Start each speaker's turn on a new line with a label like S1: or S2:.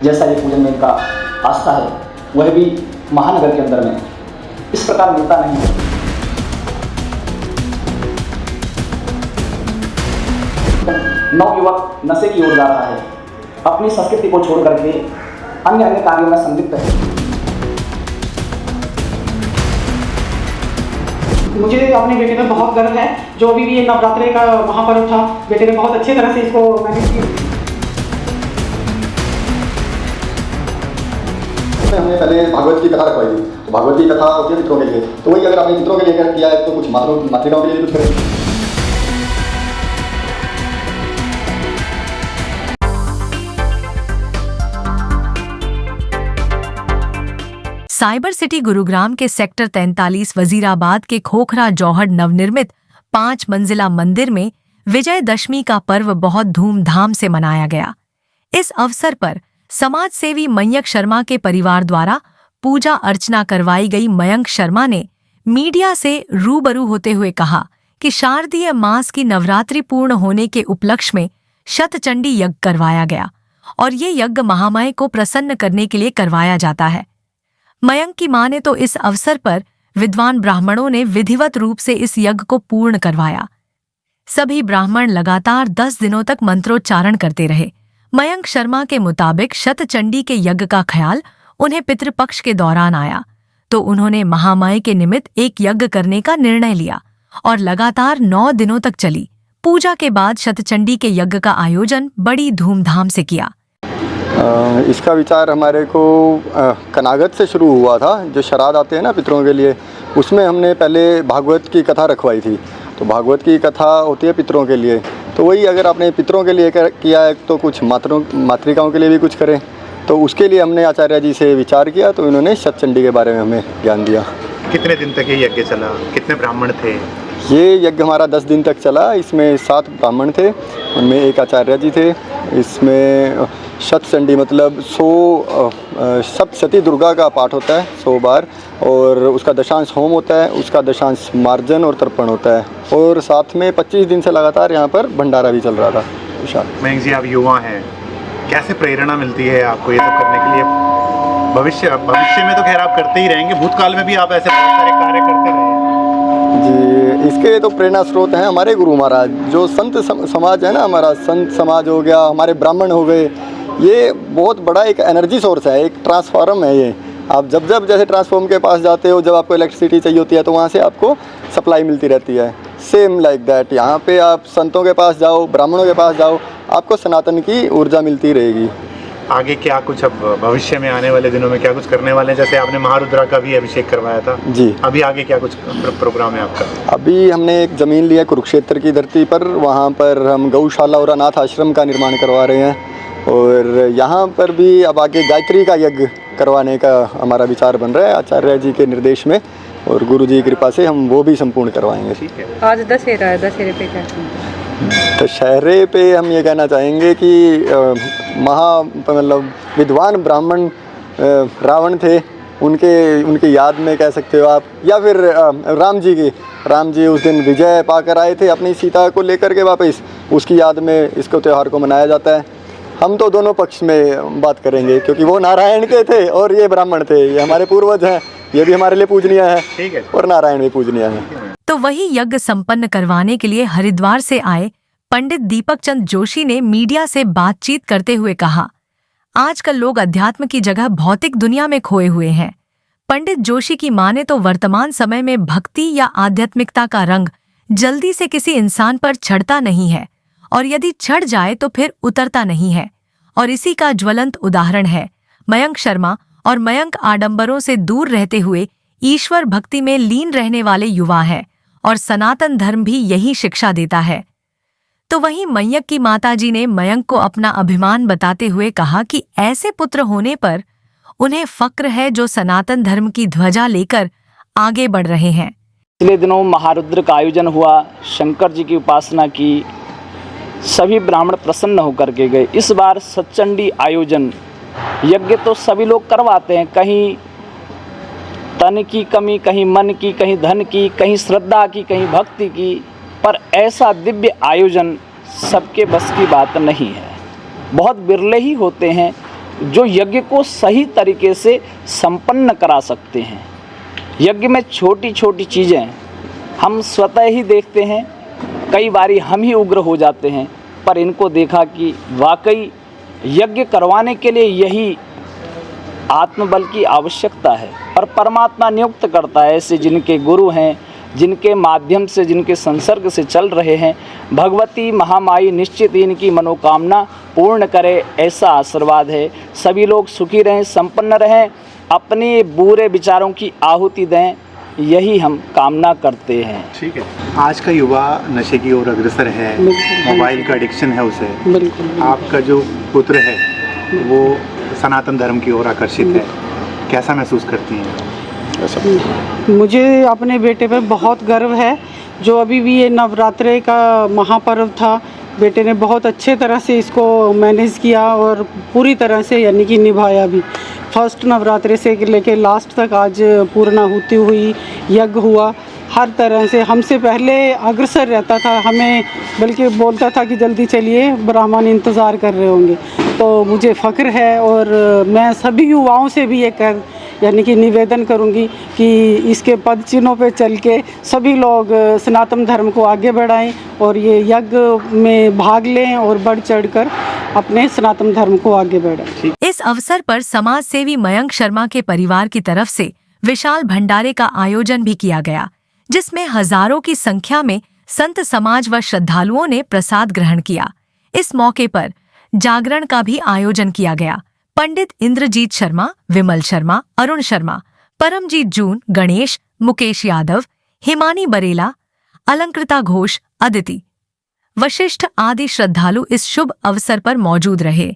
S1: जैसा ये पूजन में इनका आस्था है वह भी महानगर के अंदर में इस प्रकार मिलता नहीं है। नवयुवक नशे की ओर जा रहा है, अपनी संस्कृति को छोड़ करके अन्य कार्यों में संलिप्त है।
S2: मुझे अपने बेटे पर बहुत गर्व है। जो अभी भी ये नवरात्रि का महापर्व था, बेटे ने बहुत अच्छी तरह से इसको मैनेज किया।
S3: हमने पहले भागवत की कथा रखवाई थी, तो भागवत की कथा होती है मित्रों के लिए, तो वही अगर आपने मित्रों के लिए किया है तो कुछ मातृकाओं के लिए कुछ करें।
S4: साइबर सिटी गुरुग्राम के सेक्टर 43 वजीराबाद के खोखरा जौहर नवनिर्मित 5 मंजिला मंदिर में विजयदशमी का पर्व बहुत धूमधाम से मनाया गया। इस अवसर पर समाज सेवी मयंक शर्मा के परिवार द्वारा पूजा अर्चना करवाई गई। मयंक शर्मा ने मीडिया से रूबरू होते हुए कहा कि शारदीय मास की नवरात्रि पूर्ण होने के उपलक्ष्य में शतचंडी यज्ञ करवाया गया और ये यज्ञ महामाया को प्रसन्न करने के लिए करवाया जाता है। मयंक की मां ने तो इस अवसर पर विद्वान ब्राह्मणों ने विधिवत रूप से इस यज्ञ को पूर्ण करवाया। सभी ब्राह्मण लगातार 10 दिनों तक मंत्रोच्चारण करते रहे। मयंक शर्मा के मुताबिक शतचंडी के यज्ञ का ख्याल उन्हें पितृपक्ष के दौरान आया, तो उन्होंने महामाया के निमित्त एक यज्ञ करने का निर्णय लिया और लगातार 9 दिनों तक चली पूजा के बाद शतचंडी के यज्ञ का आयोजन बड़ी धूमधाम से किया।
S3: इसका विचार हमारे को कनागत से शुरू हुआ था। जो श्राद्ध आते हैं ना पितरों के लिए, उसमें हमने पहले भागवत की कथा रखवाई थी। तो भागवत की कथा होती है पितरों के लिए, तो वही अगर आपने पितरों के लिए किया है तो कुछ मातृकाओं के लिए भी कुछ करें। तो उसके लिए हमने आचार्य जी से विचार किया, तो इन्होंने शतचंडी के बारे में हमें ज्ञान दिया।
S5: कितने दिन तक ये यज्ञ चला? कितने ब्राह्मण थे?
S3: ये यज्ञ हमारा 10 दिन तक चला। इसमें 7 ब्राह्मण थे, उनमें एक आचार्य जी थे। इसमें शतचंडी मतलब 100 सप्तशती दुर्गा का पाठ होता है 100 बार, और उसका दशांश होम होता है, उसका दशांश मार्जन और तर्पण होता है, और साथ में 25 दिन से लगातार यहाँ पर भंडारा भी चल रहा था।
S5: मयंक जी, आप युवा हैं, कैसे प्रेरणा मिलती है आपको ये सब करने के लिए? भविष्य में तो खैर आप करते ही रहेंगे, भूतकाल में भी आप ऐसे बहुत सारे कार्य करते रहे
S3: जी। इसके तो प्रेरणा स्रोत हैं हमारे गुरु महाराज। जो संत समाज है ना, हमारा संत समाज हो गया, हमारे ब्राह्मण हो गए, ये बहुत बड़ा एक एनर्जी सोर्स है, एक ट्रांसफार्म है ये। आप जब जैसे ट्रांसफॉर्म के पास जाते हो, जब आपको इलेक्ट्रिसिटी चाहिए होती है तो वहाँ से आपको सप्लाई मिलती रहती है। सेम लाइक दैट यहाँ पे आप संतों के पास जाओ, ब्राह्मणों के पास जाओ, आपको सनातन की ऊर्जा मिलती रहेगी।
S5: आगे क्या कुछ अब भविष्य में आने वाले दिनों में क्या कुछ करने वाले हैं? जैसे आपने महारुद्रा का भी अभिषेक करवाया था
S3: जी,
S5: अभी आगे क्या कुछ प्रोग्राम है आपका?
S3: अभी हमने एक ज़मीन लिया कुरुक्षेत्र की धरती पर, वहाँ पर हम गौशाला और अनाथ आश्रम का निर्माण करवा रहे हैं, और यहाँ पर भी अब आगे गायत्री का यज्ञ करवाने का हमारा विचार बन रहा है आचार्य जी के निर्देश में, और गुरु जी की कृपा से हम वो भी संपूर्ण करवाएंगे।
S5: ठीक है।
S6: आज दशहरा है, दशहरे पे क्या?
S3: दशहरे पे हम ये कहना चाहेंगे कि मतलब विद्वान ब्राह्मण रावण थे, उनकी याद में कह सकते हो आप, या फिर राम जी उस दिन विजय पाकर आए थे अपनी सीता को लेकर के वापस, उसकी याद में इसको त्यौहार को मनाया जाता है। हम तो दोनों पक्ष में बात करेंगे, क्योंकि वो नारायण के थे और ये ब्राह्मण थे, ये हमारे पूर्वज हैं, ये भी हमारे लिए पूजनीय है।
S5: ठीक है।
S3: और नारायण भी पूजनीय है।
S4: तो वही यज्ञ संपन्न करवाने के लिए हरिद्वार से आए पंडित दीपक चंद जोशी ने मीडिया से बातचीत करते हुए कहा, आजकल लोग अध्यात्म की जगह भौतिक दुनिया में खोए हुए हैं। पंडित जोशी की माने तो वर्तमान समय में भक्ति या आध्यात्मिकता का रंग जल्दी से किसी इंसान पर चढ़ता नहीं है, और यदि चढ़ जाए तो फिर उतरता नहीं है। और इसी का ज्वलंत उदाहरण है मयंक शर्मा, और मयंक आडंबरों से दूर रहते हुए ईश्वर भक्ति में लीन रहने वाले युवा हैं, और सनातन धर्म भी यही शिक्षा देता है। तो वहीं मयंक की माताजी ने मयंक को अपना अभिमान बताते हुए कहा कि ऐसे पुत्र होने पर उन्हें फक्र है जो सनातन धर्म की ध्वजा लेकर आगे बढ़ रहे हैं।
S7: पिछले दिनों महारुद्र का आयोजन हुआ, शंकर जी की उपासना की, सभी ब्राह्मण प्रसन्न होकर के गए। इस बार शतचंडी आयोजन यज्ञ तो सभी लोग करवाते हैं, कहीं तन की कमी, कहीं मन की, कहीं धन की, कहीं श्रद्धा की, कहीं भक्ति की, पर ऐसा दिव्य आयोजन सबके बस की बात नहीं है। बहुत बिरले ही होते हैं जो यज्ञ को सही तरीके से संपन्न करा सकते हैं। यज्ञ में छोटी छोटी चीज़ें हम स्वतः ही देखते हैं, कई बारी हम ही उग्र हो जाते हैं, पर इनको देखा कि वाकई यज्ञ करवाने के लिए यही आत्मबल की आवश्यकता है। और परमात्मा नियुक्त करता है ऐसे जिनके गुरु हैं, जिनके माध्यम से, जिनके संसर्ग से चल रहे हैं। भगवती महामाई निश्चित ही इनकी मनोकामना पूर्ण करे, ऐसा आशीर्वाद है। सभी लोग सुखी रहें, संपन्न रहें, अपने बुरे विचारों की आहुति दें, यही हम कामना करते हैं।
S5: ठीक है। आज का युवा नशे की ओर अग्रसर है, मोबाइल का एडिक्शन है उसे।
S2: बिल्कुल।
S5: आपका जो पुत्र है वो सनातन धर्म की ओर आकर्षित है, कैसा महसूस करती हैं?
S2: मुझे अपने बेटे पर बहुत गर्व है। जो अभी भी ये नवरात्रे का महापर्व था, बेटे ने बहुत अच्छे तरह से इसको मैनेज किया और पूरी तरह से यानी कि निभाया भी। फर्स्ट नवरात्रे से लेके लास्ट तक आज पूर्णाहुति हुई, यज्ञ हुआ, हर तरह से हमसे पहले अग्रसर रहता था, हमें बल्कि बोलता था कि जल्दी चलिए ब्राह्मण इंतज़ार कर रहे होंगे। तो मुझे फ़ख्र है और मैं सभी युवाओं से भी ये यानी कि निवेदन करूंगी कि इसके पद चिन्हों पे चल के सभी लोग सनातन धर्म को आगे बढ़ाएं और ये यज्ञ में भाग लें और बढ़ चढ़कर अपने सनातन धर्म को आगे बढ़ाएं।
S4: इस अवसर पर समाज सेवी मयंक शर्मा के परिवार की तरफ से विशाल भंडारे का आयोजन भी किया गया, जिसमें हजारों की संख्या में संत समाज व श्रद्धालुओं ने प्रसाद ग्रहण किया। इस मौके पर जागरण का भी आयोजन किया गया। पंडित इंद्रजीत शर्मा, विमल शर्मा, अरुण शर्मा, परमजीत जून, गणेश, मुकेश यादव, हिमानी बरेला, अलंकृता घोष, अदिति, वशिष्ठ आदि श्रद्धालु इस शुभ अवसर पर मौजूद रहे।